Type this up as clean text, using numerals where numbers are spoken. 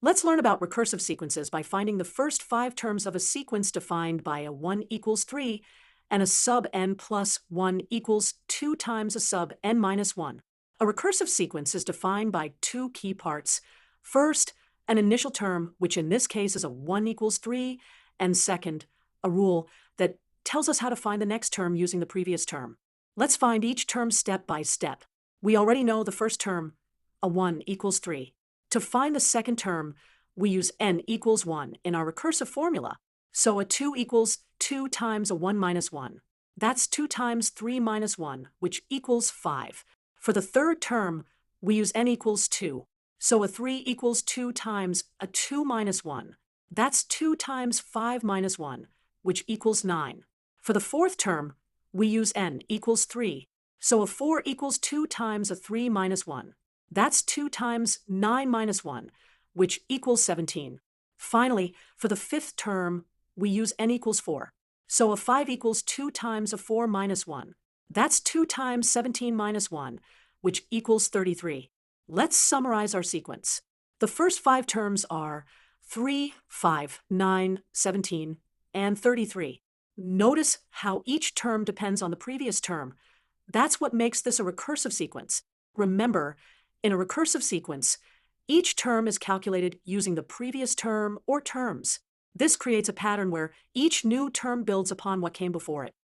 Let's learn about recursive sequences by finding the first 5 terms of a sequence defined by a 1 equals 3 and a sub n plus 1 equals 2 times a sub n minus 1. A recursive sequence is defined by 2 key parts. First, an initial term, which in this case is a 1 equals 3, and second, a rule that tells us how to find the next term using the previous term. Let's find each term step by step. We already know the first term, a 1 equals 3. To find the second term, we use n equals 1 in our recursive formula. So a 2 equals 2 times a 1 minus 1. That's 2 times 3 minus 1, which equals 5. For the third term, we use n equals 2. So a 3 equals 2 times a 2 minus 1. That's 2 times 5 minus 1, which equals 9. For the fourth term, we use n equals 3. So a 4 equals 2 times a 3 minus 1. That's 2 times 9 minus 1, which equals 17. Finally, for the fifth term, we use n equals 4. So a 5 equals 2 times a 4 minus 1. That's 2 times 17 minus 1, which equals 33. Let's summarize our sequence. The first 5 terms are 3, 5, 9, 17, and 33. Notice how each term depends on the previous term. That's what makes this a recursive sequence. Remember, in a recursive sequence, each term is calculated using the previous term or terms. This creates a pattern where each new term builds upon what came before it.